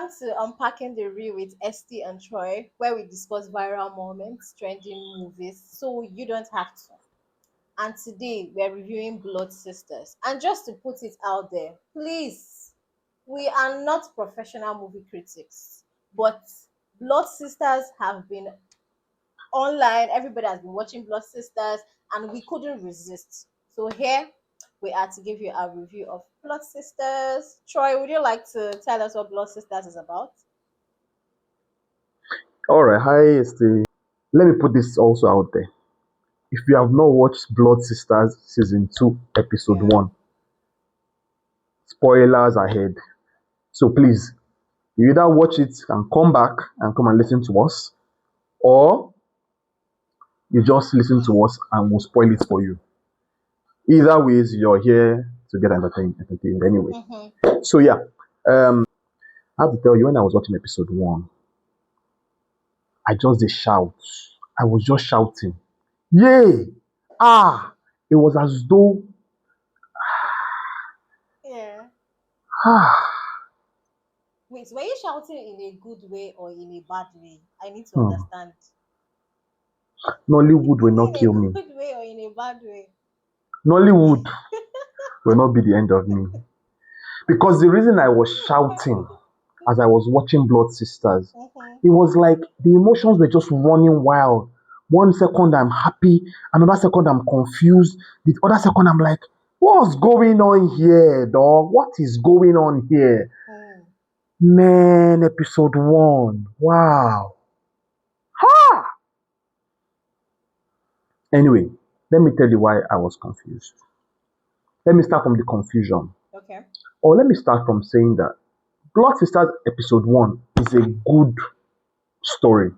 Welcome to Unpacking the Real with Esty and Troy, where we discuss viral moments, trending movies, so you don't have to. And today we're reviewing Blood Sisters. And just to put it out there, please, we are not professional movie critics, but Blood Sisters have been online. Everybody has been watching Blood Sisters, and we couldn't resist. So here we are to give you a review of Blood Sisters. Troy, would you like to tell us what Blood Sisters is about? All right, hi, Steve. Let me put this also out there. If you have not watched Blood Sisters season 2, episode Yeah. 1, spoilers ahead. So please, you either watch it and come back and come and listen to us, or you just listen to us and we'll spoil it for you. Either ways, you're here to get entertained anyway. Mm-hmm. So yeah, I have to tell you, when I was watching episode 1, I just did shout. I was just shouting, yay! Ah! It was as though Yeah. ah, Wait, were you shouting in a good way or in a bad way? I need to hmm, understand. Nollywood will Is not it in kill a me. good way or in a bad way? Nollywood will not be the end of me. Because the reason I was shouting as I was watching Blood Sisters, Mm-hmm. it was like the emotions were just running wild. One second I'm happy, another second I'm confused, the other second I'm like, what's going on here, dog? What is going on here? Mm. Man, episode 1. Wow. Ha! Anyway, let me tell you why I was confused. Let me start from the confusion. Okay. Or let me start from saying that Blood Sisters episode 1 is a good story.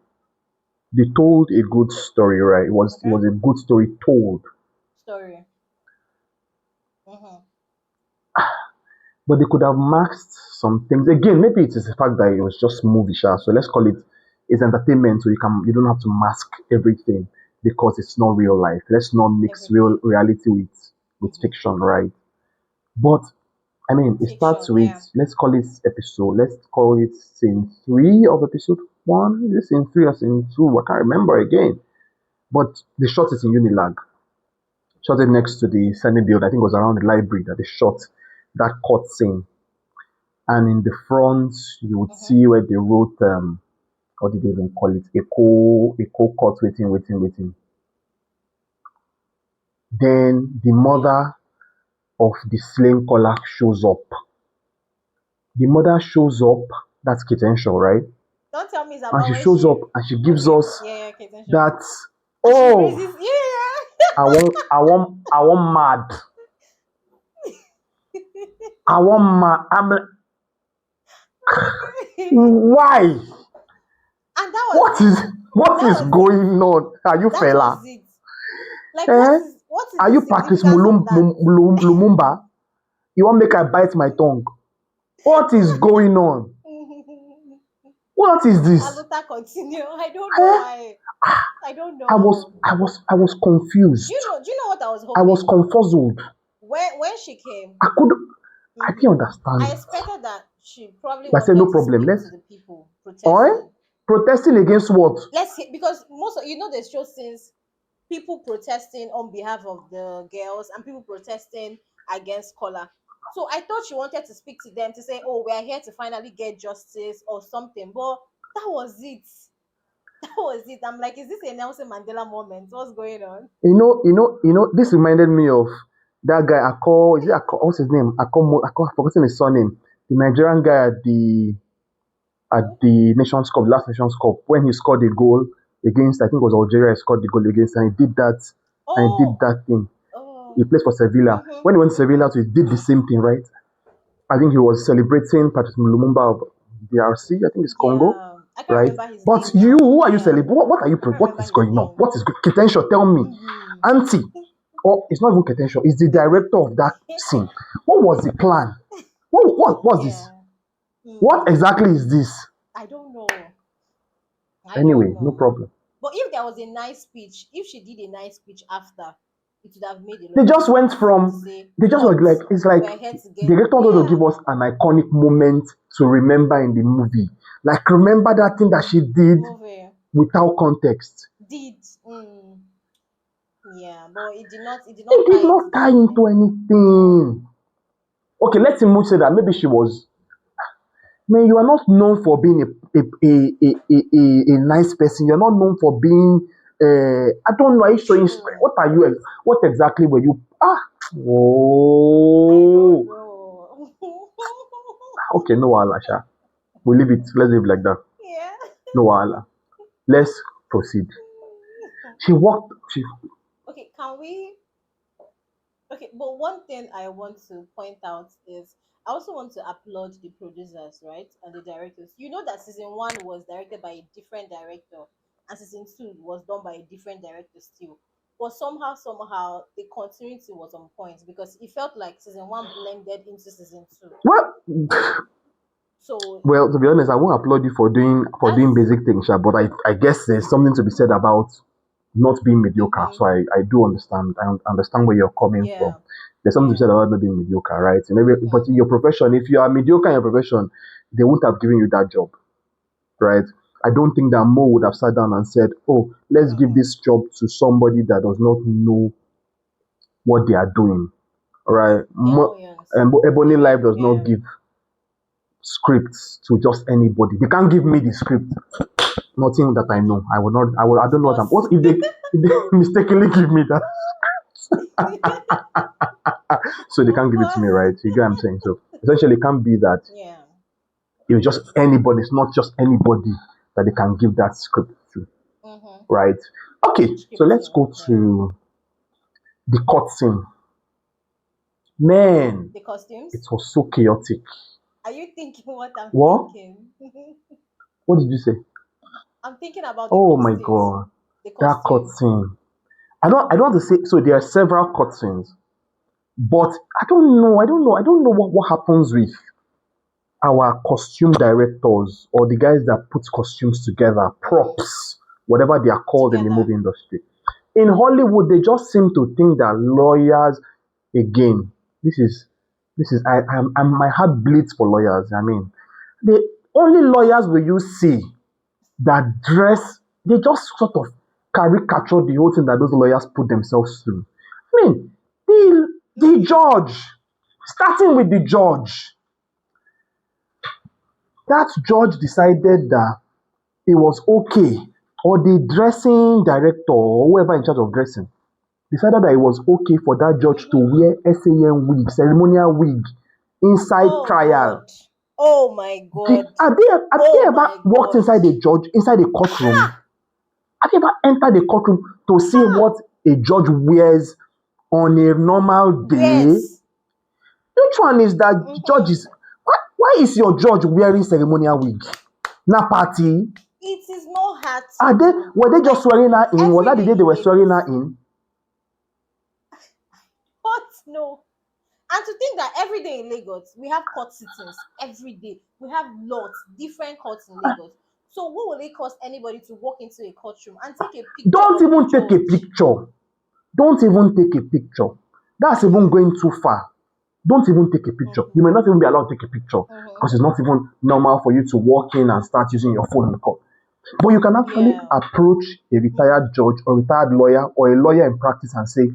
They told a good story, right? It Okay. was a good story told. Story. Mm-hmm. But they could have masked some things. Again, maybe it is the fact that it was just movie, so let's call it it's entertainment, so you don't have to mask everything because it's not real life. Let's not mix real Everything. reality with Mm-hmm. fiction, right? But I mean, it starts Fiction, with yeah. let's call it scene 3 of episode 1. Is it scene 3 or scene 2? I can't remember again. But they shot it in Unilag. Shot it next to the Sunny build. I think it was around the library that they shot that court scene. And in the front, you would Mm-hmm. see where they wrote, what did they even call it? Echo court waiting. Then the Okay. mother of the slain caller shows up. The mother shows up, that's Kitenshaw, right? Don't tell me it's And about she when shows up she. and she gives Okay. us Yeah, yeah, okay, attention. that, And she oh, raises. Yeah. I want mad. I want mad. I'm like, Okay. why? And that was What it. is what That is was it. going on? Are you That was fella? it. Like, Eh? what is Are the you Patrice significance of that? Lumumba? You want make I bite my tongue? What is going on? What is this? Aluta continue. I don't know Eh? why. I don't know. I was confused. Do you know what I was I was hoping? confuzzled. When she came, I didn't I understand. expected that she probably I said no wanted to problem. speak Let's to the people Oi? protesting. Protesting against what? Let's hear, because most of they show since people protesting on behalf of the girls and people protesting against color. So I thought she wanted to speak to them to say, "Oh, we are here to finally get justice" or something. But that was it. That was it. I'm like, is this a Nelson Mandela moment? What's going on? This reminded me of that guy Ako, is it Ako, what's his name? I've forgotten his surname. The Nigerian guy at the Nations Cup, last Nations Cup, when he scored a goal against, I think it was Algeria, he scored the goal against, and he did Oh, that thing. oh, He plays for Sevilla. mm-hmm, When he went to Sevilla, so he did the same thing, right? I think he was celebrating Patrice Lumumba of DRC, I think it's Congo, yeah. I can't right? remember his But name you, now. who are you Yeah, celebrating? What are you, I can't what remember is his going on? name. What is good? Ketenshaw, tell me. Mm-hmm. Auntie, or it's not even Ketenshaw, it's the director of that scene. What was the plan? What was this? Yeah. What Mm. exactly is this? I don't know. I don't Anyway, no know. problem. But if there was a nice speech, if she did a nice speech after, it would have made a They lot of just went sense to from say, they just were cut, like it's like we're here to the get, director wanted to yeah, give us an iconic moment to remember in the movie. Like remember that thing that she did movie without context. did, yeah, but it did It not did tie into not the tie movie into at all. anything. Okay, let's even say that maybe she was. Man, you are not known for being a nice person. You're not known for being. I don't know. Are you showing? True. What are you? What exactly were you? Ah, I don't oh. know. Okay, no wahala, sha. We leave it. Let's leave it like that. Yeah. No wahala. Let's proceed. She walked. She Okay, can we? Okay, but one thing I want to point out is I also want to applaud the producers, right, and the directors. You know that season one was directed by a different director, and season two was done by a different director still. But somehow, the continuity was on point because it felt like season one blended into season two. well, So well. To be honest, I won't applaud you for doing that's basic things, sha, but I guess there's something to be said about not being mediocre. mm-hmm, So I do understand. I understand where you're coming from. yeah, There's something to be said yeah, about not being mediocre, right? And but mm-hmm, in your profession, if you are mediocre in your profession, they won't have given you that job, right? I don't think that Mo would have sat down and said, "Oh, let's give mm-mm. this job to somebody that does not know what they are doing." All right? Aliens. Ebony They Life were, does not yeah. give scripts to just anybody. They can't give me the script. Nothing that I know. I will not. I will. I Of don't know what I'm. course. What if they mistakenly give me that? So they Of can't give it to me, course. right? You get what I'm saying? So essentially, it can't be that Yeah. it's just anybody. It's not just anybody that they can give that script to, Mm-hmm. right? Okay, so Script let's to. go Yeah. to the court scene. Man, The it costumes. was so chaotic. Are you thinking what I'm What? thinking? What did you say? I'm thinking about the Oh my costumes. god, The that court costume. scene. I don't want to say so there are several court scenes, but I don't know. I don't know what happens with our costume directors or the guys that put costumes together, Mm-hmm. props, whatever they are called in the movie Together. industry. In Hollywood, they just seem to think that lawyers, again, this is, my heart bleeds for lawyers. I mean, the only lawyers will you see that dress, they just sort of caricature the whole thing that those lawyers put themselves through. I mean, the Mm-hmm. judge, starting with the judge, that judge decided that it was okay, or the dressing director or whoever in charge of dressing decided that it was okay for that judge to Mm-hmm. wear SAN wig, ceremonial wig, inside Oh trial. God. Oh my God. Have they Oh ever my walked God. inside a judge, inside a courtroom? Ha! Have you ever entered a courtroom to see Ha! what a judge wears on a normal day? Yes. Which one is that Mm-hmm. judges? Why is your judge wearing ceremonial wig? Na party? It is not hard to Are they do. were they just Like swearing her in? Was every that the day day they in were swearing her Lagos. in? What? No. And to think that every day in Lagos, we have court sittings every day. We have lots, different courts in Lagos. So what will it cost anybody to walk into a courtroom and take a picture Don't of the even take a judge? picture. Don't even take a picture. That's even going too far. Don't even take a picture. You Mm-hmm. may not even be allowed to take a picture Mm-hmm. because it's not even normal for you to walk in and start using your phone in court. But you can actually Yeah. approach a Mm-hmm. retired judge or retired lawyer or a lawyer in practice and say,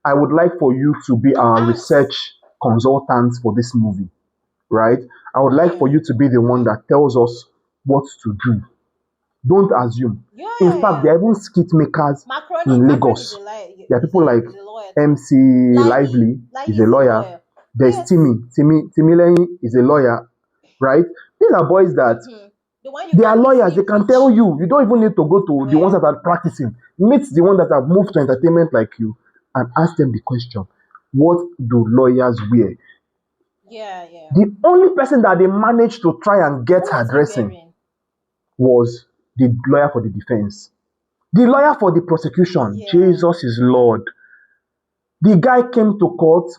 I would like for you to be And our ask. research consultant for this movie, right? I would like for Yeah. you to be the one Mm-hmm. that tells us what to do. Don't assume. Yeah, In yeah, fact, there yeah. are even skit makers in Macron is a Lagos. liar. There are people like Is a lawyer too. MC Layi. Lively is Layi a is a lawyer. lawyer. There's Yes. Timmy Lane is a lawyer, right? These are boys that Mm-hmm. The one you they are can lawyers. easily They can tell pitch. you. You don't even need to go to the ones Where? that are practicing. Meet the ones that have moved to entertainment like you and ask them the question: what do lawyers wear? Yeah, yeah. The only person that they managed to try and get Who her was he dressing wearing? was the lawyer for the defense. The lawyer for the prosecution, Yeah. Jesus is Lord. The guy came to court.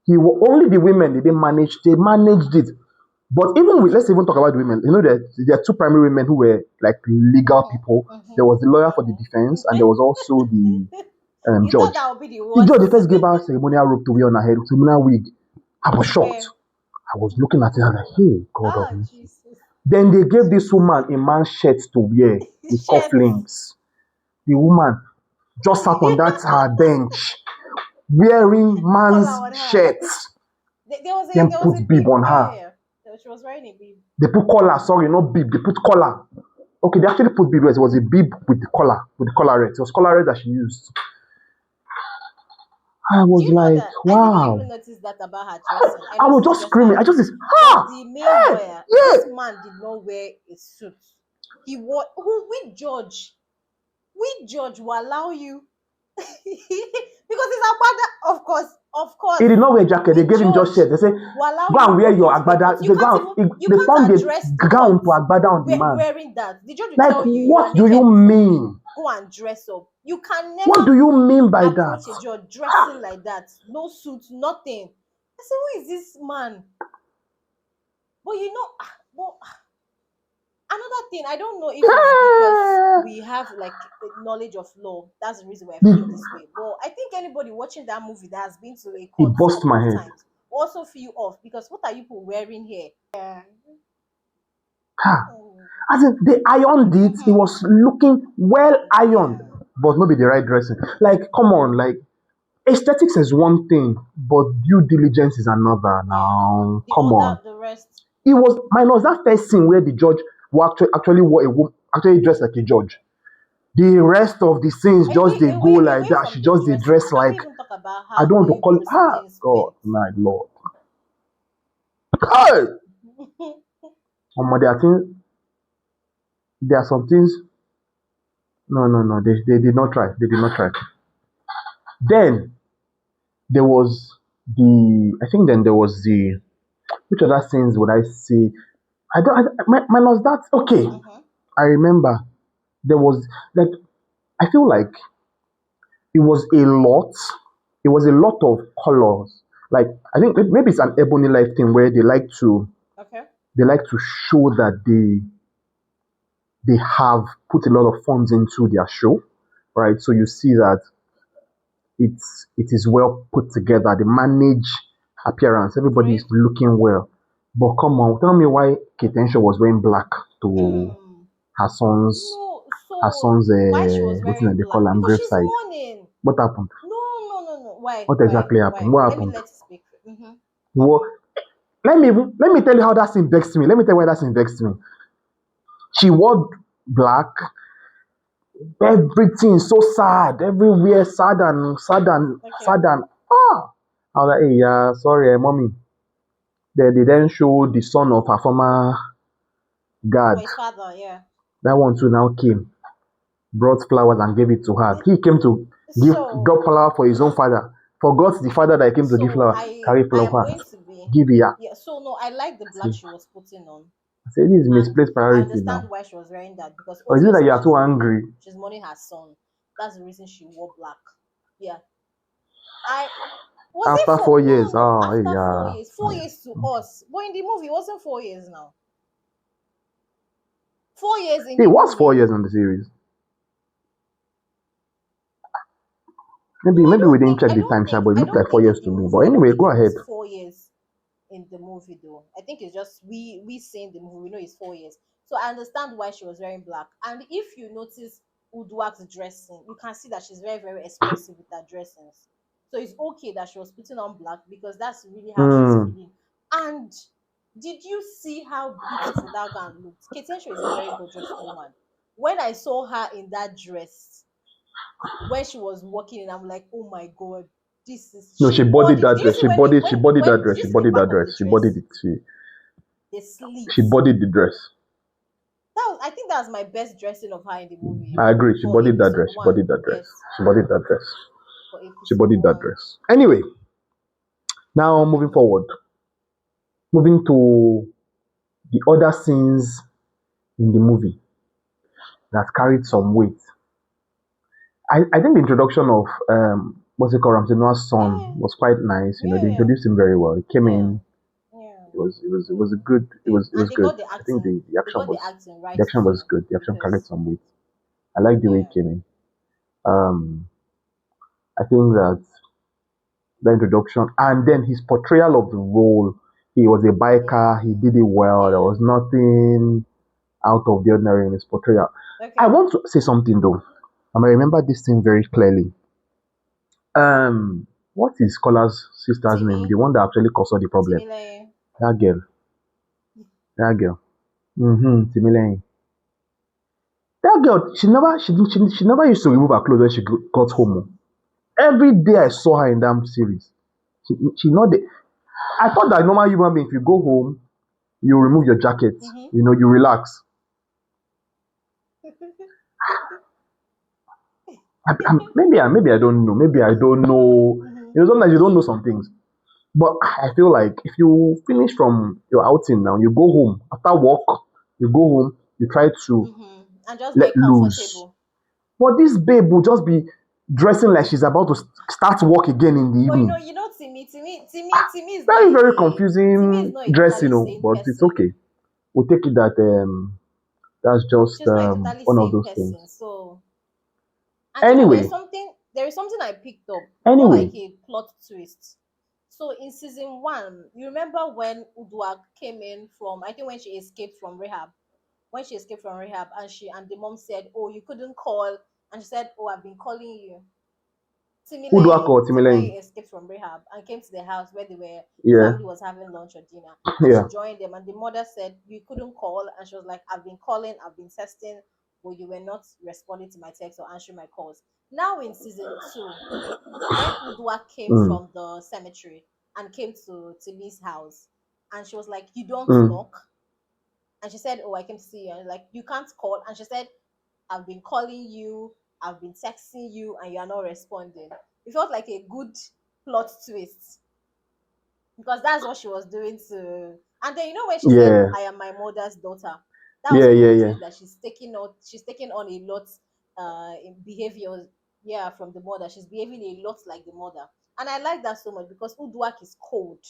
Only the women they didn't Mm-hmm. manage. They managed it. But even with let's even talk about the women. You know that there are two primary women who were like legal Mm-hmm. people. Mm-hmm. There was the lawyer for the Mm-hmm. defense, and there was also the You thought George. that would be the The worst. judge they first gave her ceremonial robe to wear on her head, ceremonial wig. I was shocked. Where? I was looking at it and like, hey, God of Ah, mercy. Jesus. Then they gave this woman a man's shirt to wear with Shit. cufflinks. The woman just sat on that bench wearing Collar man's on her. shirts. There Then was put a bib bib. on Yeah, her. yeah, yeah. She was wearing a bib. They put collar, sorry, not bib, they put collar. Okay, they actually put bib, it was a bib with the collar, with the collarette. It was collarette that she used. I Do was you know like, that I didn't even wow. notice that about her dressing? I I was noticed just just her screaming. I just clothes. this, But ha! the main Hey! lawyer, Yeah! this man did not wear a suit. He wore who which judge? Which judge will allow you? Because it's Agbada, of course. He did not wear jacket. They Which gave him just judge shirt. They say, will allow go you and wear walk your into the agbada. court? He said, go and, You they can't found the address the gown court to agbada on the man. wearing that. The judge will Like, tell you you are what do you naked before me. mean? Go and dress up. You can never What do you mean by that? approach a judge dressing like that. No suit, nothing. I said, who is this man? But but another thing, I don't know if it's because we have like knowledge of law. That's the reason we're feeling this way. But I think anybody watching that movie that has been to a It court a bust couple my of head. times also feel off because what are you people wearing here? Yeah. Ha. As in, they ironed it. It was looking well ironed, Yeah. but not be the right dressing. Like, come on, like aesthetics is one thing, but due diligence is another. Yeah. Now, come on. The rest. It was minus that first scene where the judge actually wore a woman, actually dressed like a judge. The rest of the scenes just they go like Away that. She from the just they dressing. dress Can we like even talk about I how don't want to call horrible it. some Ah, things God, went? my Lord. Hey! There are things. There are some things. No, no, no. They did not try. They did not try. Then there was the. I think then there was the. Which other scenes would I say? I don't. Minus that. Okay, Mhm. I remember there was like. I feel like it was a lot. It was a lot of colors. Like I think maybe it's an Ebony Life thing where Okay. they like to show that they have put a lot of funds into their show, right? So you see that it is well put together. The manage appearance, everybody is Agreed. looking well. But come on, tell me why Ketensha was wearing black to Mm. her son's No, her so son's why she was what thing wearing they call black? am Because she's graveside. mourning. What happened? No, no, no, no. Why? What exactly happened? Why? What Let me happened? let you speak. Mm-hmm. What Mm-hmm. let me tell you how that scene vexed me. Let me tell you why that scene vexed me. She wore black. Everything so sad. Everywhere sad and sad and Okay. sad and I was like, hey, yeah, sorry, mommy. Then they then show the son of her former For guard. his father, yeah. That one too now came, brought flowers and gave it to her. He came to give So drop flower for his own father. Forgot the father that came to give so flower. Carry I flower am for her. going to be Give it her. yeah, so no, I like the black See, she was putting on. I say this is And misplaced I priority understand now. why she was wearing that because Or is it that obviously you are too angry she's mourning her son. That's the reason she wore black. Yeah. I was it after for 4 years? no Oh, hey, after four yeah. years. 4 years to us. But in the movie, it wasn't 4 years now. 4 years in It the was four movie. years in the series. No, Maybe we didn't check the time, sha, but it I looked don't like four think years in the to me. But movie. I don't anyway, think go it ahead. was 4 years in the movie though. I think it's just we seeing the movie, we know it's 4 years. So I understand why she was wearing black. And if you notice Uduak's dressing, you can see that she's very, very expressive with her dressings. So it's okay that she was putting on black because that's really how she's Hmm. feeling. And did you see how beautiful that gown looked? Ketensha is a very gorgeous woman. When I saw her in that dress, when she was walking in, I'm like, oh my god, this is No, she she bodied bodied. that Did you dress. see when the She bodied that did dress. you She see the bodied back that of the dress. She bodied dress? it. The She sleeves. bodied the dress. I think that was my best dressing of her in the movie I agree. She for bodied that episode dress. She one. bodied that dress. Yes, She bodied that dress. for She episode bodied that one. dress. Anyway, now moving Mm-hmm. forward. Moving to the other scenes in the movie that carried Mm-hmm. some weight. I think the introduction of what's it called, Ramsey Noah's son Yeah, was quite nice. You know, yeah, they yeah, introduced him very well. He came yeah, in. yeah. It was a Mm. good. It And was good. I think they got the acting right the action was too good. The action carried because some weight. I like the way he yeah. came in. Um, I think that the introduction and then his portrayal of the role. He was a biker. He Yeah. did it well. There Yeah. was nothing out of the ordinary in his portrayal. I Okay. want to say something though. And I remember this thing very clearly. What is Scholar's sister's name? The Timmy. one that actually caused all the problem. Timmy Lane. That girl. That girl. Timilehin. That girl, she never used to remove her clothes when she got home. Every day I saw her in that series. She not the, I thought that normal human being, if you go home, you remove your jacket, Mm-hmm. you relax. Maybe I don't know. Maybe I don't know. Mm-hmm. Sometimes you don't know some things. But I feel like if you finish from your outing now, you go home after work, you go home, you try to Mm-hmm. And just let be loose. comfortable. But this babe will just be dressing like she's about to start work again in the But evening. Timmy is not Very, very a Timmy is confusing not a dress, totally sane but it's person. okay. We'll take it that that's just She's not a totally one of sane those things. person. So, and Anyway, there is something I picked up, more anyway, like a plot twist. So in season one, you remember when Udua came in from, I think when she escaped from rehab, and the mom said, "Oh, you couldn't call," and she said, "Oh, I've been calling you." who do I call? Timileyin Timilehin. escaped from rehab and came to the house where the Yeah, family was having lunch or dinner, and she yeah. joined them. And the mother said, "You couldn't call," and she was like, "I've been calling, I've been texting, but you were not responding to my text or answering my calls." Now in season two, when Udua came Mm, from the cemetery and came to Timi's house, and she was like, "You don't mm, knock," and she said, "Oh, I came to see you," and like, "You can't call," and she said, "I've been calling you, I've been texting you, and you are not responding." It felt like a good plot twist because that's what she was doing to. And then when she said, yeah, "I am my mother's daughter," that yeah, also yeah, yeah. portrays that she's taking on a lot in behavior. Yeah, from the mother, she's behaving a lot like the mother, and I like that so much because Uduak is cold.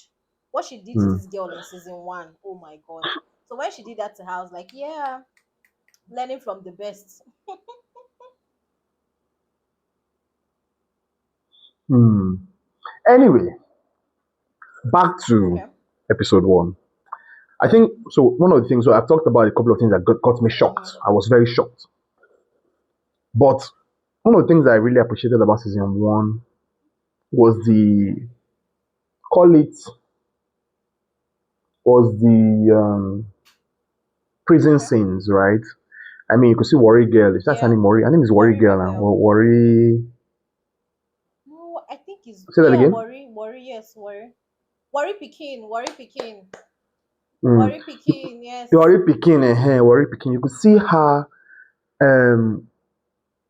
What she did to Mm, this girl in season one, oh my god! So when she did that to her, I was like, yeah, learning from the best. mm. Anyway, back to Okay. episode one. I think so. One of the things, so I've talked about a couple of things that got me shocked. Mm-hmm. I was very shocked. But one of the things that I really appreciated about season one was call it, was the prison Okay. scenes, right? I mean, you could see Worry Girl. Is that her Yeah. name? Worry. Her name is Worry Worry Girl now. Rebel. Worry. No, I think it's Say that yeah, again. worry, yes, worry. Worry Pekin, worry Pekin. Mm. Worry Pekin, yes. Worry Pekin, Worry Pekin. You could see her um,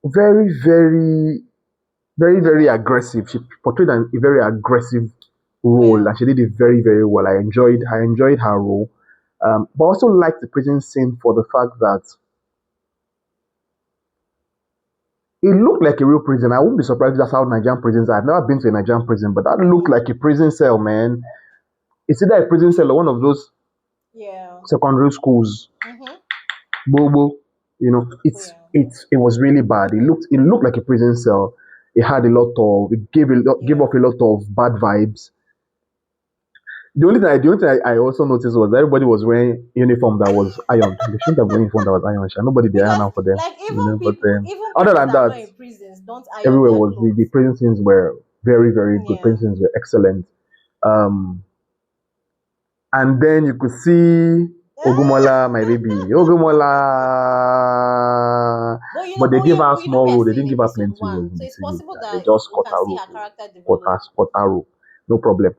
very, very, very, very Mm-hmm. aggressive. She portrayed a very aggressive role, and Well, she did it very, very well. I enjoyed her role. But I also liked the prison scene for the fact that it looked like a real prison. I wouldn't be surprised if that's how Nigerian prisons are. I've never been to a Nigerian prison, but that looked mm-hmm. like a prison cell, man. It's either a prison cell or one of those Yeah. secondary schools. Mm-hmm. Bobo, Yeah. it was really bad. It looked like a prison cell. It gave Yeah. off a lot of bad vibes. The only thing I also noticed was that everybody was wearing uniform that was ironed. They shouldn't have wearing uniform that was ironed. Sha. Nobody they iron Because out for them, like But even other people than that are that, not in prisons don't iron everywhere their was the clothes. prison scenes were very, very good. Prison Yeah. scenes were excellent. Um, and then you could see Ogumola, my baby, Ogumola. But they gave her We small are role. They still in didn't give her episode plenty role one, in so the it's series. possible They that just we cut can her see role, her character cut develop. her, cut her role. No problem.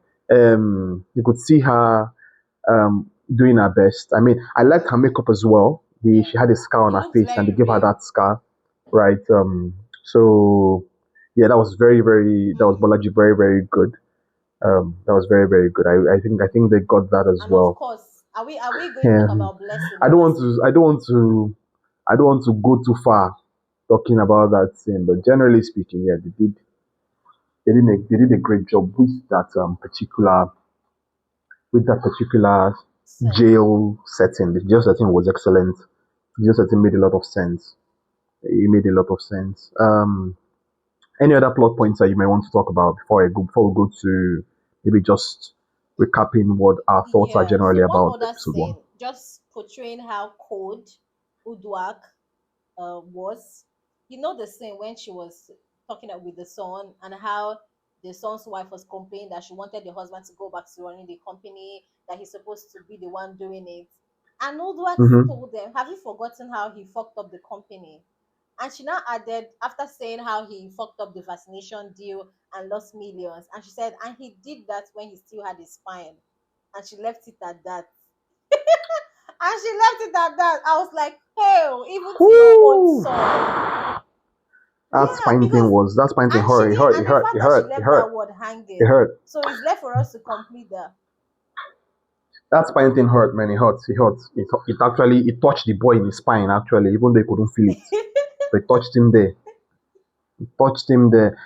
You could see her doing her best. I mean, I liked her makeup as well. She Yeah. had a scar on It her looks face, and they very gave her real. that scar, right? So yeah, that was very, very. That was Mm. Bolaji very, very good. That was very, very good. I think they got that as And of well. course, are we going to talk about blessing I or don't want to. Isime? I don't want to. I don't want to go too far talking about that thing, but generally speaking, yeah, they did a great job with that particular Same. jail setting. The jail setting was excellent. The jail setting made a lot of sense. It made a lot of sense. Any other plot points that you may want to talk about before we go to maybe just recapping what our thoughts are Yeah. generally So one about other episode one? scene, just portraying how cold Uduak was. You know the scene when she was talking with the son and how the son's wife was complaining that she wanted the husband to go back to running the company, that he's supposed to be the one doing it. And Uduak Mm-hmm. told them, "Have you forgotten how he fucked up the company?" And she now added, after saying how he fucked up the vaccination deal and lost millions, and she said, and he did that when he still had his spine. And she left it at that. And she left it at that. I was like, hell, even to your own Woo! son. That Yeah, spine thing because was that spine thing and she hurt. It did, hurt. It and the hurt. fact It that she hurt. It left hurt. that word It hanging. hurt. So it's left for us to complete that. That spine thing hurt, man. It hurts. It hurts. It actually it touched the boy in his spine actually, even though he couldn't feel it. But it touched him there. It touched him there.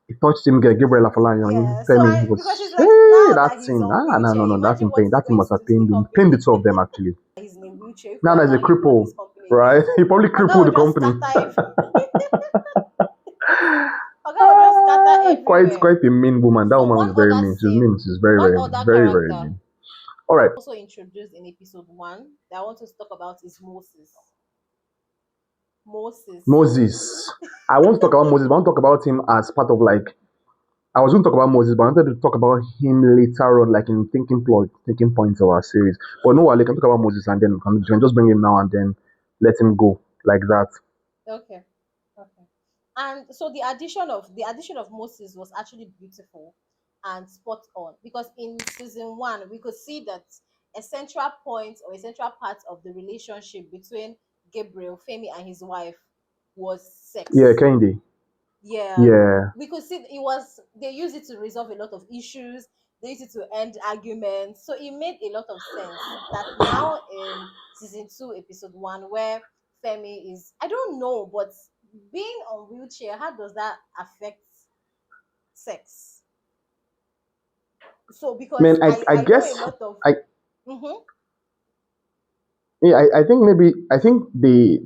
It touched him there. Gabriel Afolayan, Yeah. So Femi, he I because was she's like, hey now that that he's thing. on No wheelchair, no that imagine thing what pain. he's That thing going must to do have to the pained the company. two of them actually. He's in a wheelchair. If we Now that he's a allow him run this cripple, company again, right? He probably Oga crippled will the just company. scatter Oga will just scatter everywhere. Quite a mean woman. That So woman one was very other mean. She's scene, mean. She's very, one very, other very, very character mean. All right, also introduced in episode one that I want to talk about is Moses. Moses. Moses. I want to talk about Moses, but I want to talk about him as part of like I was going to talk about Moses, but I wanted to talk about him later on, like in thinking points of our series. But no, I can talk about Moses and then we can just bring him now and then let him go like that. Okay. Okay. And so the addition of Moses was actually beautiful and spot on because in season one we could see that a central point or a central part of the relationship between Gabriel, Femi, and his wife was Yeah, sex. Candy. Yeah, Yeah. we could see it was they used it to resolve a lot of issues. They used it to end arguments. So it made a lot of sense that now in season two, episode one, where Femi is, I don't know, but being on wheelchair, how does that affect sex? So because Man, I I know a guess lot of. I Mm-hmm. yeah, I think maybe I think the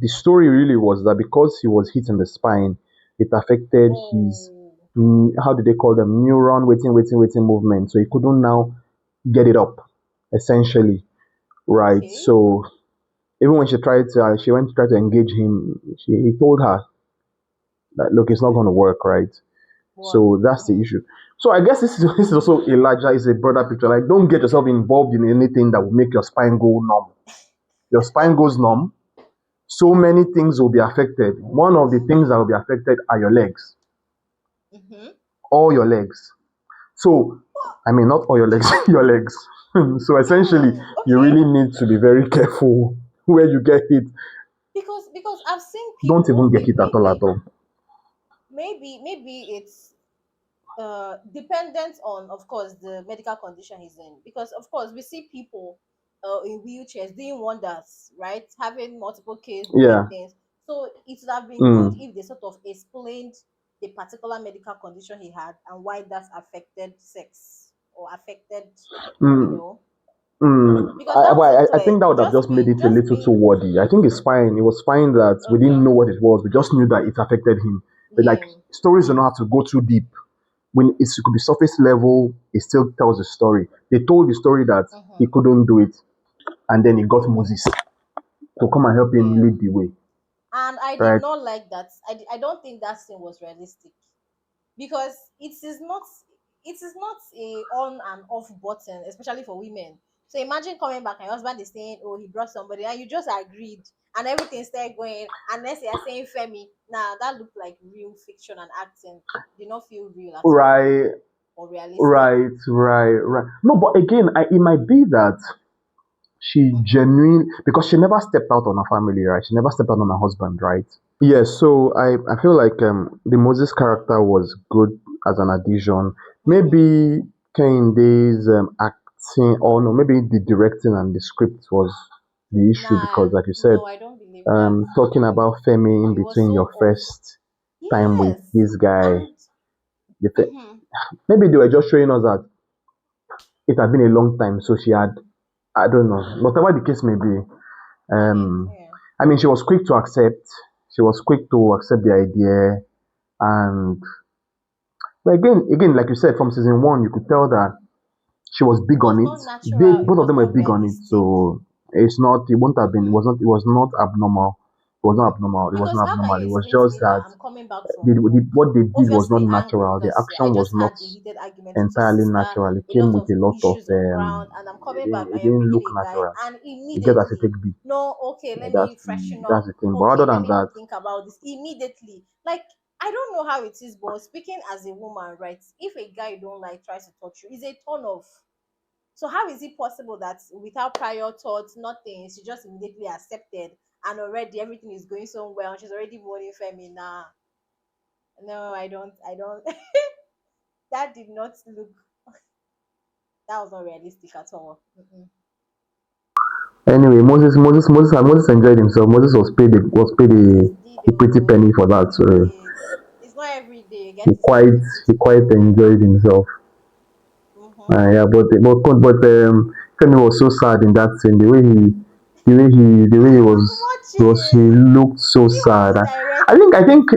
story really was that because he was hit in the spine, it affected his Oh, how do they call them neuron waiting movement. So he couldn't now get it up, essentially, right? okay. So even when she went to try to engage him. He told her that look, it's not going to work, right? Work. So that's the Mm-hmm. issue. So I guess this is also Elijah is a broader picture. Like, don't get yourself involved in anything that will make your spine go numb. Your spine goes numb, so many things will be affected. One of the things that will be affected are your legs, Mm-hmm. all your legs. So, I mean, not all your legs, your legs. So essentially, you Okay. really need to be very careful where you get hit. Because I've seen Don't people even get okay, hit at all at all. maybe it's dependent on, of course, the medical condition he's in, because of course we see people in wheelchairs doing wonders, right, having multiple kids, doing Yeah. things. So it would have been good Mm. if they sort of explained the particular medical condition he had and why that affected sex or affected, you Mm. know, Mm. because that Well, wasn't I clear. think that would have just made it a Just little too being wordy. I think it's fine. It was fine that we didn't okay. know what it was. We just knew that it affected him. But like Him. stories don't have to go too deep. When it could be surface level, it still tells the story. They told the story that he Mm-hmm. couldn't do it, and then he got Moses to come and help him Yeah. lead the way. And I did Right? not like that. I don't think that scene was realistic because it is not a on and off button, especially for women. So imagine coming back and your husband is saying, "Oh, he brought somebody," and you just agreed, and everything started going. And next they are saying Femi. Now that looked like real fiction and acting. Did not feel real at all Right, or realistic. right. No, but again, it might be that she Mm-hmm. genuine because she never stepped out on her family, right? She never stepped out on her husband, right? Yeah, so I feel like the Moses character was good as an addition. Mm-hmm. Maybe Kende's acting, or no, maybe the directing and the script was the issue because, Nah, like you said, no, I don't believe that. talking about Femi in It was between so your off. first time with Yes, this guy, and the fir- mm-hmm. maybe they were just showing us that it had been a long time, so she had, I don't know, whatever the case may be. Yeah, Um, yeah. I mean, she was quick to accept. She was quick to accept the idea. And but again, like you said, from season one, you could tell that she was It big on was it. not They natural. It both of was them were not big on it, realistic. so it's not. It won't have been. Mm-mm. It was not abnormal. It was not abnormal. It was Because not how can abnormal. you It was explain to just me that that I'm coming back from work, what they did was not obviously angry natural. The because action I was just not had a heated argument with your entirely sister, natural. It a came lot with of a lot of issues on ground, and I'm coming back it and you're didn't bringing look a guy, natural. and It just as a immediately, take B. no, okay, let That's me freshen that's up. the thing. But other Okay, let than me that, even think about this immediately. Like, I don't know how it is, but speaking as a woman, right? If a guy you don't like tries to touch you, it's a turn off. So how is it possible that without prior thoughts, nothing, she just immediately accepted and already everything is going so well? She's already warning Femi. Nah, no, I don't. That did not look. That was not realistic at all. Mm-mm. anyway, Moses enjoyed himself. Moses Moses did a pretty penny for that. he So did. It's not every day you get to see quite a he pretty quite penny. enjoyed himself. Mm-hmm. Yeah, but Kemi was so sad in that scene. The way I was he watching. looked so He was sad. I directing. think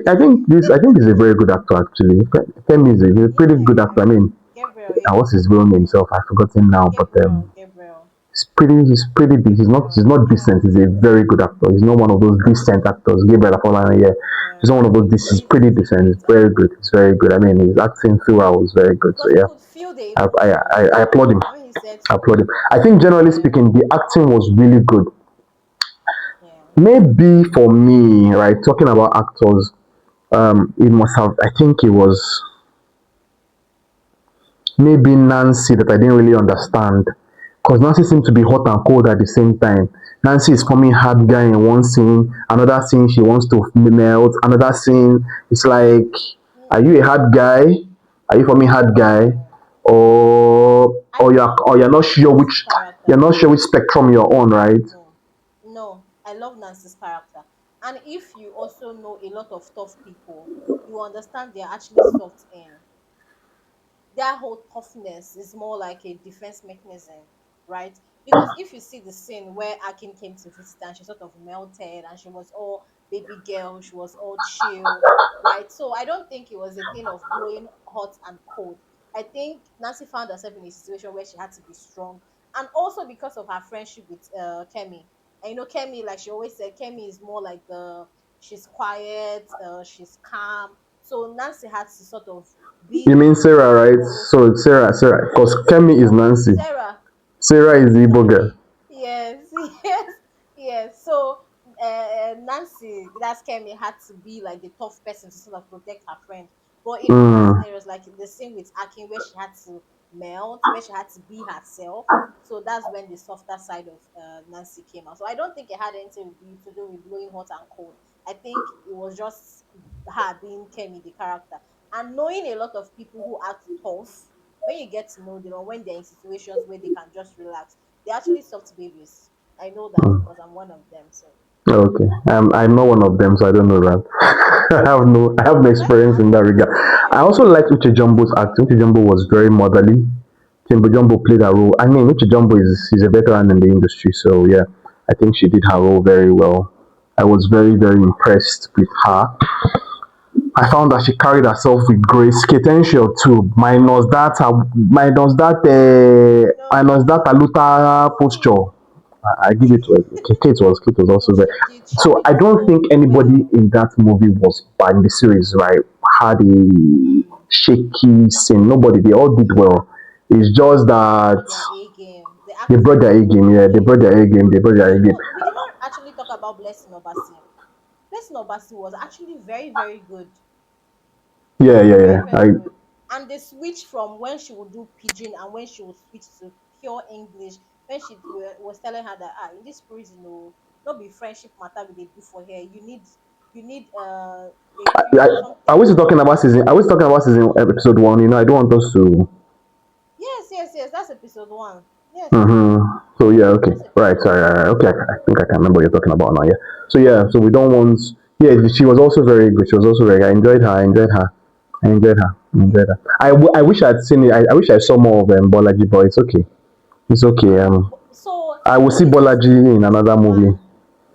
he's a very good actor actually. Kemi is a pretty good actor. Yeah. I mean, Gabriel, yeah. what's his real name? Yeah. Self, I've forgotten now. But Gabriel. he's pretty he's Gabriel. not Yeah. decent. He's a very good actor. He's not one of those decent actors. Gabriel Afola, yeah. He's Yeah. not one of those. He's pretty He's a decent. He's great very actor. good. He's very good. I mean, his acting throughout was very good. So Because you yeah, could feel the emotion. I applaud him. And when he said, I applaud him. I think generally yeah, speaking, the acting was really good. yeah. Maybe for me, right, talking about actors, it must have. I think it was maybe Nancy that I didn't really understand. Because Nancy seemed to be hot and cold at the same time. Nancy is forming hard guy in one scene, another scene she wants to melt, another scene it's like, are you a hard guy? Are you forming hard guy? I Or you're not love sure Nancy's character. which spectrum you're on, right? No, no, I love Nancy's character. And if you also know a lot of tough people, you understand they're actually soft in. That whole toughness is more like a defense mechanism, right? Because if you see the scene where Akin came to visit and she sort of melted and she was all baby girl, she was all chill, right? So I don't think it was a thing of blowing hot and cold. I think Nancy found herself in a situation where she had to be strong, and also because of her friendship with Kemi. And you know, Kemi, like she always said, Kemi is more like the she's quiet, she's calm. So Nancy had to sort of be You mean the Sarah, one right? almost. So Sarah, because Kemi is Nancy. Sarah, Sarah is the Igbo girl. sorry. Yes, yes, yes. So Nancy, that's Kemi, had to be like the tough person to sort of protect her friend. But in other Mm. scenarios, like the scene with Akin, where she had to melt, where she had to be herself, so that's when the softer side of Nancy came out. So I don't think it had anything to do with blowing hot and cold. I think it was just her being Kemi, the character, and knowing a lot of people who act tough. When you get to know them, or when they're in situations where they can just relax, they're actually soft babies. I know that Mm. because I'm one of them. So Okay, I'm not one of them, so I don't know that. I have no experience in that regard. I yeah, also liked Uche Jumbo's acting. Uche Jumbo was very motherly. Kimbo Jumbo played her role. I mean, Uche Jumbo is a veteran in the industry, so yeah, I think she did her role very well. I was very impressed with her. I found that she carried herself with grace. Potential too, minus that Aluta posture. I give it to her. Kate was no, also very. she did. She So I did don't so think anybody well. in that movie was bad in the series, right? Had a Hmm. shaky scene. Nobody. They all did well. It's just They that brought their A game. The they acting brought their was A on game. Yeah, they point. brought their A game. They brought their A You game. know, we did not actually talk about Blessing Obasi. Blessing Obasi was actually very good. Yeah. Very good. And the switch from when she would do pidgin and when she would switch to pure English, when she was telling her that in this prison, no, not be friendship matter we they do for her. You need a I, cream I something. was talking about season. I was talking about season episode one. You know, I don't want us to. Yes. That's episode one. Yes, So yeah, okay, that's right, episode sorry, one. okay, I think I can remember what you're talking about now. Yeah. So yeah, so we don't want. Yeah, she was also very good. She was also very. I enjoyed her. I enjoyed her. I enjoyed her. I Yeah. enjoyed her. I wish I'd seen it. I wish I saw more of Bolaji, but it's okay. It's okay. So I will see it was Bolaji in another movie.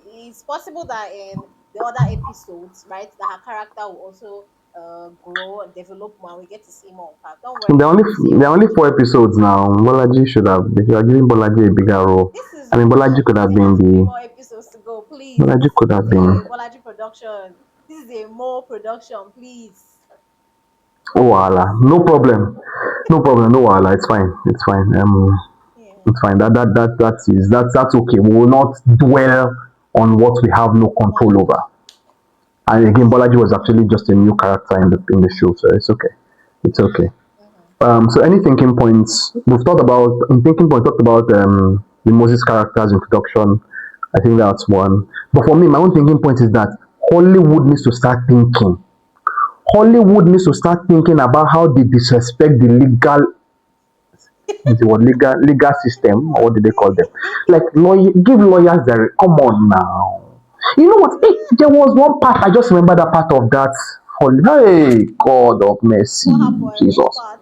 it's possible that in the other episodes, right, that her character will also grow and develop more, and we get to see more of her. Don't There worry, are only we'll see there are only Bolaji. 4 episodes now. Bolaji should have. If you are giving Bolaji a bigger role, This is I mean Bolaji no. could We have still been have three the more episodes to go. Please, Bolaji this is could not have a been. Bolaji production. This is a more production. Please. Oh, wala. No problem. No problem. No, wala. It's fine. It's fine. Yeah. It's fine. That's okay. We will not dwell on what we have no control over. Exactly. And again, Bolaji was actually just a new character in the show, so it's okay. It's okay. Mm-hmm. So any thinking points we've talked about in thinking point talked about the Moses character's introduction. I think that's one. But for me, my own thinking point is that Hollywood needs to start thinking. Hollywood needs to start thinking about how they disrespect the legal system, or what do they call them? Like give lawyers the come on now. You know what? There was one part I just remember that part of that. Hey, God of What mercy, happened? Which Jesus! part?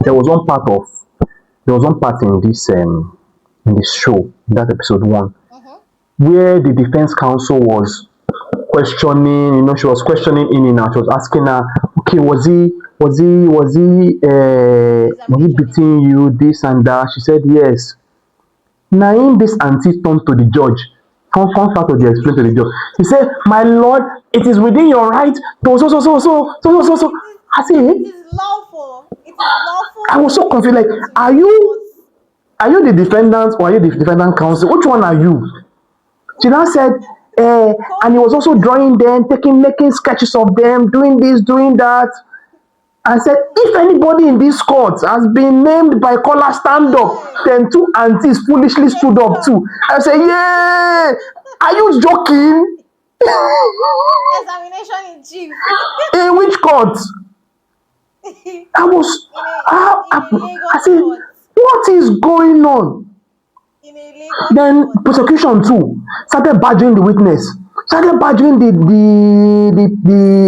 There was one part of there was one part in this show, that episode one, Mm-hmm. where the defense counsel was questioning, she was questioning in and out. She was asking her, okay, was he Examination beating again. you, this and that? She said yes. Now in this auntie turned to the judge. Found part of the explain to the judge. He said, my lord, it is within your right to so. It is. I said, It is lawful. It is I lawful was for so the confused. Like, court to are use you courts. are you the defendant or are you the defendant counsel? Which one are you? She now said, Court and he was will also determine. drawing them, making sketches of them, doing this, doing that. And said, if anybody in this court has been named by caller stand up, Hey, then two aunties foolishly they stood stood up up. too. I said, yay! Are you joking? Examination in chief. In which court? I was, In a I Lagos said, court. what is going on? In a Lagos Then court. prosecution too started badgering the witness, started badgering the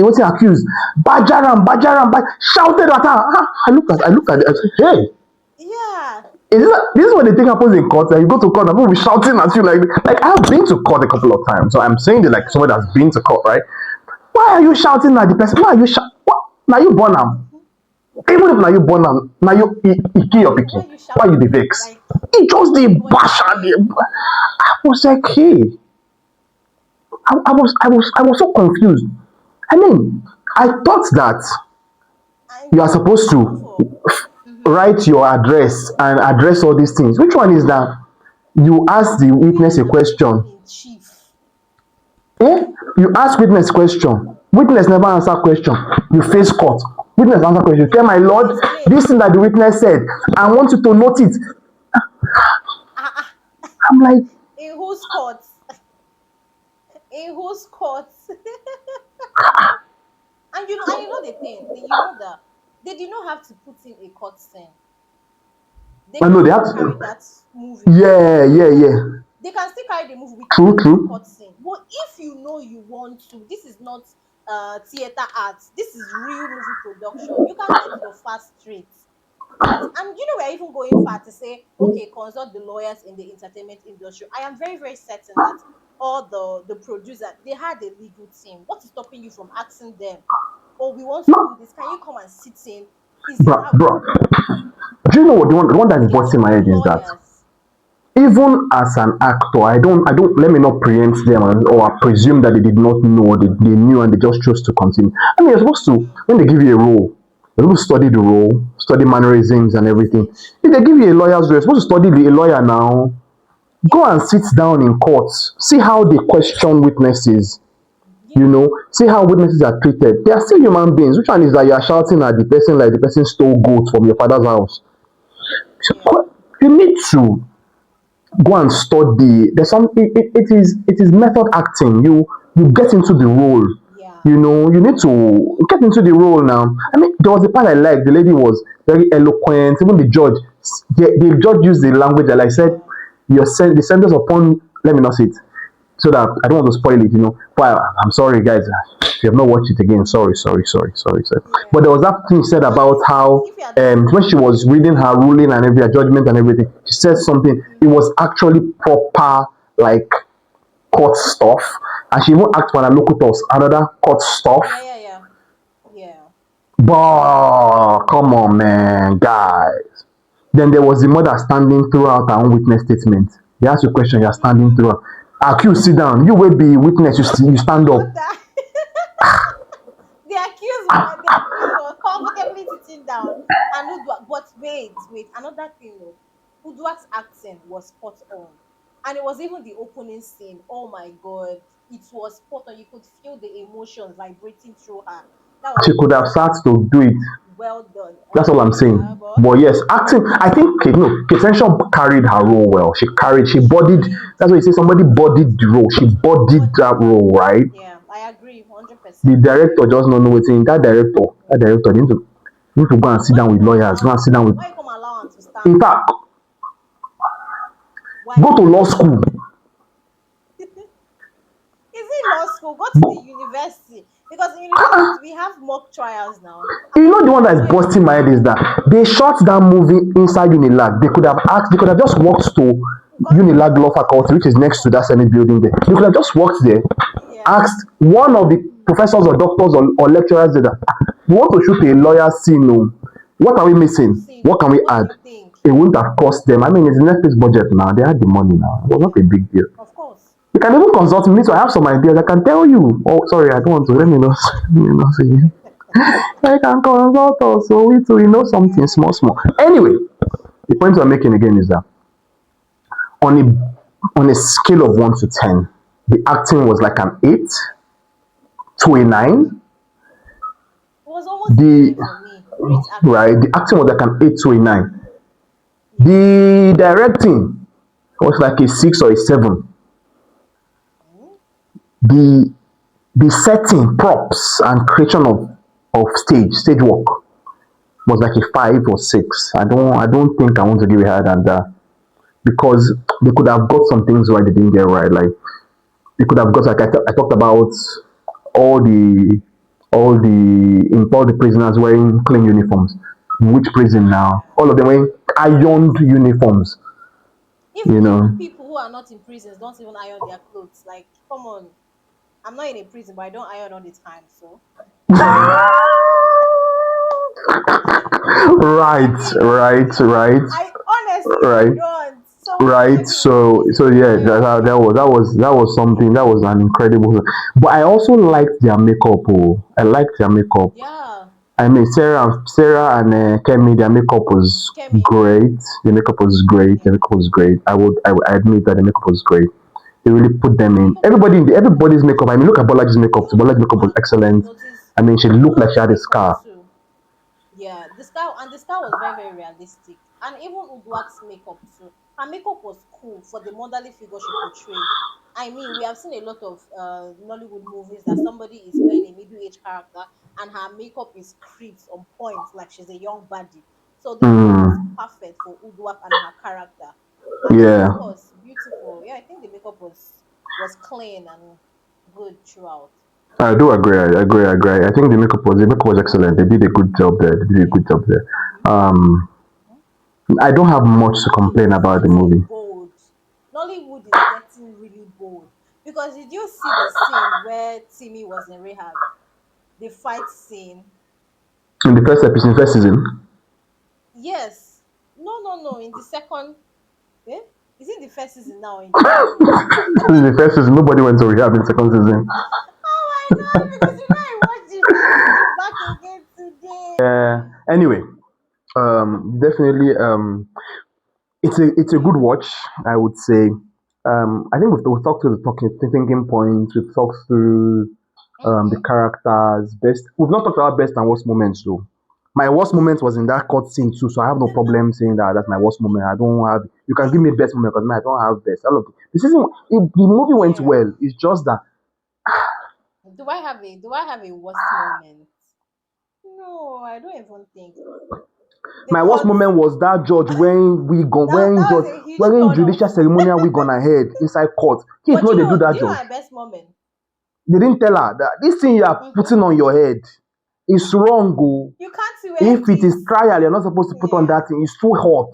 what's he accused, shouted at her. I looked at it, I said, hey, Yeah. this is what they think happens in court, and you go to court and people be shouting at you like I've been to court a couple of times, so I'm saying it like someone that's been to court, right? Why are you shouting at the person? Why are you what? Now you born am. Even if now you born am, now you he kill your Why pikin. you Why you the shouting? vex? Like, He just what's the the point bash of and it? I was like, hey, I was so confused. I mean, I thought that And you are it supposed is to lawful. Mm-hmm. write your address and address all these things. Which one is that? You ask the You witness a examination question. in chief. Eh? You ask witness question. Witness never answer question. You face court. Witness answer question. Tell my You lord, explain. this thing that the witness said, I want you to note it. Ah, ah, I'm like, in whose court? In whose court? And you know the thing. You know that they did not have to put in a court scene. They I can know they still have carry to. that movie. Yeah, yeah, yeah. They can still carry the movie True, without the true. cut scene. But if you know you want to, this is not theater arts, this is real movie production. You can take your fast straight. And we're even going far to say, okay, consult the lawyers in the entertainment industry. I am very, very certain that all the producers, they had a legal team. What is stopping you from asking them, oh, we want to No, do this, can you come and sit in? Is this how it's bro. going to be? Do you know what the one that is Get busting my head real is that lawyers. even as an actor, I don't let me not preempt them or presume that they did not know, they knew and they just chose to continue. I mean, you're supposed to, Mm-hmm. when they give you a role, you're supposed to study the role, study mannerisms and everything. Usage. If they give you a lawyer's role, you're supposed to study a lawyer now. Go and Yes. sit down in court, see how they question witnesses, Yeah. see how witnesses are treated. They are still human beings. Which one is that you are shouting at the person like the person stole goat from your father's house? Yeah. You need to go and study. There's some it is method acting. You get into the role. Yeah. You need to get into the role now. I mean, there was a part I liked. The lady was very eloquent. Even the judge, the judge used the language that I said, Yeah. the sentence upon. Let me not say it, so that I don't want to spoil it. But I'm sorry, guys. If you have not watched it again, sorry. But there Yeah. was that thing said But about listen, how if you are not when she was reading her ruling and every judgment and everything, she said something. It mm-hmm. was actually proper, like court stuff, and she even asked for an locutus, another court stuff. Yeah, yeah, yeah. But come on, man, guys. Then there was the mother standing throughout her own witness statement. They ask you a question, you're standing throughout. Accused, sit down. You will be witness, you stand up. Mother, the accused was comfortably sitting down, and but wait, another thing, though. Udwak's acting was spot on, and it was even the opening scene. Oh my god, it was spot on. You could feel the emotions vibrating through her. That was She could have sat to do it. well done. That's all I'm Yeah, saying. but But yes, acting. I think Ketenshaw carried her role well. She she bodied. did. That's what you say. Somebody bodied the role. She She bodied bodied that that role, role. right? Yeah, I agree, hundred The percent. director just don't know what's in that director. That director need to go and sit Why down you with come lawyers. Go allow and am? sit down with. Why you come allow am to In stand up? fact, Why? go to law school. Is it law school? Go to the university, because in university we have mock trials now. And You mock know the one trials that is is not even busting my head is difficult. that they shot that movie inside Unilag. They could have asked. They could have just walked to Gone to Unilag law Law school, Faculty, just which is next to talk. that Senate building there. They could have just walked there, Yeah. asked one of the professors or doctors or lecturers there that we want to shoot a lawyer scene. Oh, what are we missing? See, What can we what do add? you think? It wouldn't have cost them. I mean, it's Netflix budget now. They had the money now. It was not a Yeah, big deal. of course. You can even consult me, so I have some ideas. I can tell you. Oh, sorry, I don't want to. Let me know. Let me know. See. I can consult us, so we know something small, small. Anyway, the point we're making again is that on a scale of 1 to 10, the acting was like an 8 to a 9. It was almost a The 9 for me. Great right, acting. the acting was like an 8 to a 9. Yeah. The directing was like a 6 or a 7. Mm, The the setting, props, and creation of stage work was like a 5 or 6. I don't think I want to give it higher than that because they could have got some things right they didn't get right. Like they could have got like I talked about all the all the prisoners wearing clean uniforms. Which prison now? yeah. All of them wearing Right. ironed uniforms. You Even know. people who are not in prisons don't even iron their clothes. Like, come on. I'm not in a prison, but I don't iron all the time. So I Right, mean, right, right, I honestly I right. don't. So what do Right, you mean? so Is it so yeah, iron all that day? was something that was an incredible. But I also liked their makeup. Oh, I liked their makeup. Yeah, I mean, Sarah and Kemi, their makeup was Kemi. great. The makeup was great. The Yeah, makeup was great. I admit that the makeup was great. They really put them the in. makeup was Everybody's makeup. I mean, look at Bolaji's makeup. even Bolaji's makeup was Uduak. If you excellent. notice, I mean, she looked like she Uduak's had a makeup scar. too. Yeah, the scar was very, very realistic. And even Uduak's makeup too. Her makeup was cool for the motherly figure she portrayed. I mean, we have seen a lot of Nollywood movies that somebody is playing a middle-aged character and her makeup is creased on point, like she's a young baddie. So the makeup was Mm, perfect for Uduak and her character. And of yeah. course, beautiful. Yeah, I think the makeup was clean and good throughout. I do agree. I agree. I agree. I think the makeup was excellent. They did a good job there. They did a Yeah. good job there. Mm-hmm. Um, I don't have And much to complain Nollywood is about the getting movie. bold. Nollywood is getting really bold. Because did you see the scene where Timmy was in rehab? The fight scene? In the first episode, first season, Yes. No, no, no. In the second, eh? Is it the first season now or in the second? in the first season, nobody went to rehab in the second season. Oh my god, because you know I watched the first season back again today. Anyway, definitely, it's a good watch. I would say. I think we've talked through the thinking points. We've talked through the Mm-hmm. characters. Best. We've not talked about best and worst moments though. My worst moment was in that court scene too, so I have no problem saying that that's my worst moment. I don't have. You can give me best moment because I don't have best. All of the season, the movie went Yeah. well. It's just that Do I have a worst moment? No, I don't even think. The my worst court moment was that judge that was a huge wearing turn judicial off. ceremonial wig on her head inside court. If But no, you they do know, that do you know judge. my best moment? They didn't tell her that this thing you are Mm-hmm. putting on your head is wrong. Oh. You can't wear If it it. is trial, you're not supposed to put on Yeah. that thing. It's too hot.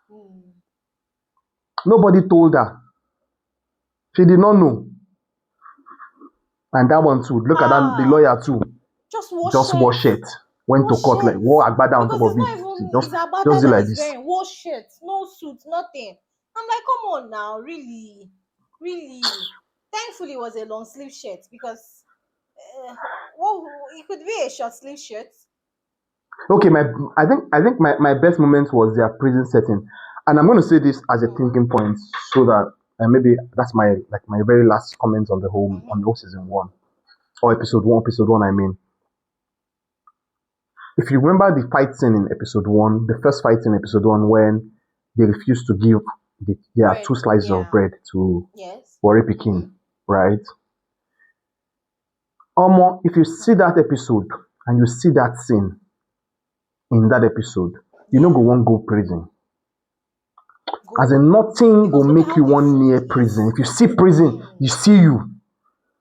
Mm. Nobody told her. She did not know. And that one too. Look at that. The Ah, lawyer too. just wash Just it. wash it. went What to court, like shit? wore agbada on top Because of it's it. not See, even, just it's about just do that like he's this. wearing. What shit? No suit, nothing. I'm like, come on now, really? Really? Thankfully, it was a long sleeve shirt because, well, it could be a short sleeve shirt. Okay, I think my best moment was their prison setting, and I'm going to say this as a Mm-hmm. thinking point, so that maybe that's my very last comment on Mm-hmm. the whole season one or episode one. I mean, if you remember the fight scene in episode one, the first fight in episode one when they refused to give their Bread. two slices of Yeah. bread to Yes. Warri Mm-hmm. Pikin, right? Omo, if you see Mm-hmm. that episode and you see that scene in that episode, you know go Yeah. one go prison. As in Go. nothing go Because look at make how you the one near food prison. is. If you see prison, Mm. you see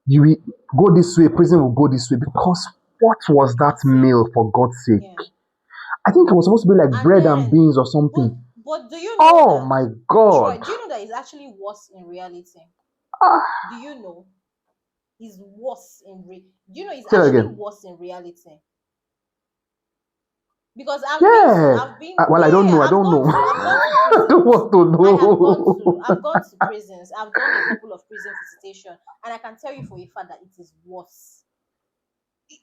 you will go this way, prison will go this way. Because what was that That's it. meal for God's sake? Yeah. I think it was supposed to be like And bread and then, beans or but something. but do you know Oh that my Troy? God. Do you know that it's actually worse in reality? Ah, Do you know? Is worse in do you know it's say that actually again. worse in reality? Because Yeah. I've been, Well, I don't yeah, know. I don't know. I've gone to I don't prisons. want to I've know. gone to prisons. I've done a couple of prison visitation, and I can tell you for a fact that it is worse.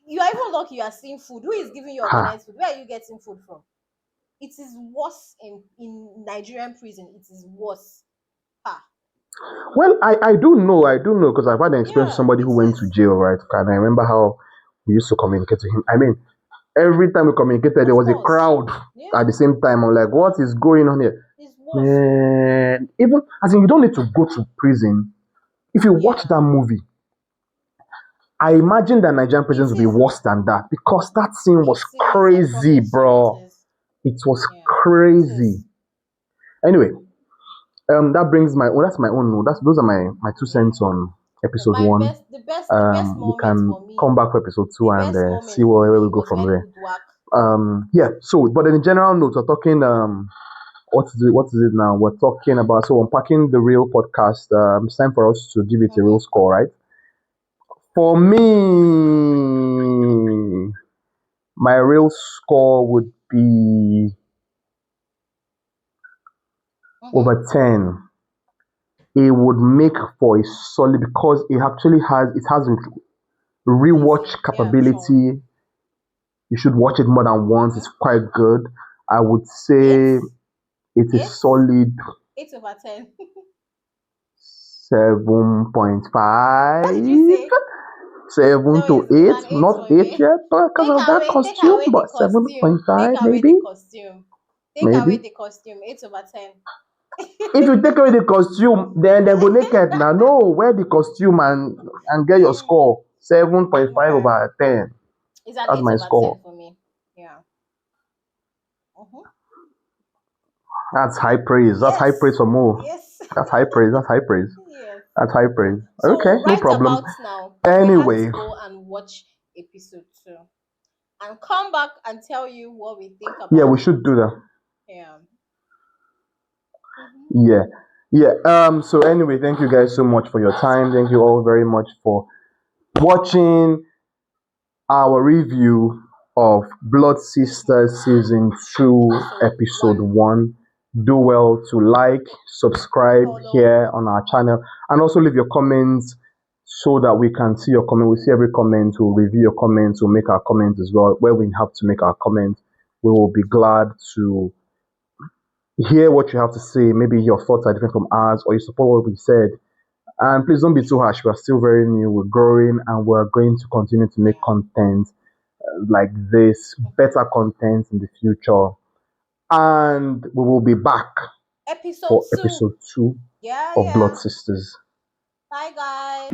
You are even lucky you are seeing food. Who is giving you Ha. organized food? Where are you getting food from? It is worse in Nigerian prison. It is worse. Ha. Well, I do know because I've had an experience with Yeah, somebody it who went to is. jail, right? And I remember how we used to communicate to him. I mean, every time we communicated, there Of was a course. crowd at Yeah. the same time. I'm like, what Ah, is going on here? it's worse. So Man, even as in, you don't need to go to prison. If you watch yeah, that movie, I imagine that Nigerian prisons it will be is worse now. than that because that scene was It is. I crazy, promise you, it bro. is. It was Yeah, it crazy. is. Anyway, that brings my that's my own. That's those are my two Yeah. cents on episode My one. best We moment can for come me, back for episode two the and best see moment for where we me go was from when there. Udwak. Yeah. So, but in general note, we're talking. What is it now? We're talking about so unpacking the real podcast. It's time for us to give it a real Mm-hmm. score, right? For me, my real score would be Mm-hmm. over 10. It would make for a solid because it has rewatch Season. Yeah, sure. capability. You should watch it more than once. It's Mm-hmm. quite good. I would Eight. say it Eight. is solid 8/10. 7.5, What did you say? seven No, to it's eight, an eight not for eight me. yet, but because of that Take costume, away the but costume. Take 7.5 away the maybe, costume. Take away maybe. the costume. 8/10. If you take away the costume, then they go naked now. No, wear the costume and get your score. 7.5 Okay. over 10. It's an That's eight my over score. ten for me. Yeah. Mm-hmm. That's high praise. That's high Yes. praise for more. Yes. That's high praise. That's high praise. Yes. That's high praise. Okay, So no right problem. about now, we have Anyway, to go and watch episode 2 and come back and tell you what we think yeah, about we it. should do that. Yeah. Mm-hmm. Yeah. Yeah. So anyway, thank you guys so much for your time. Thank you all very much for watching our review of Blood Mm-hmm. Sisters Season 2, Episode Episode 1. 1. Do well to like, subscribe Follow. here on our channel, and also leave your comments so that we can see your comment. We see every comment, we'll review your comments, we'll make our comments as well. Where we have to make our comments, we will be glad to hear what you have to say. Maybe your thoughts are different from ours, or you support what we said. And please don't be too harsh. We're still very new, we're growing, and we're going to continue to make Yeah. content like this, Mm-hmm. better content in the future. And we will be back Episode for 2. episode 2 Yeah, of Blood yeah. Sisters. Bye, guys.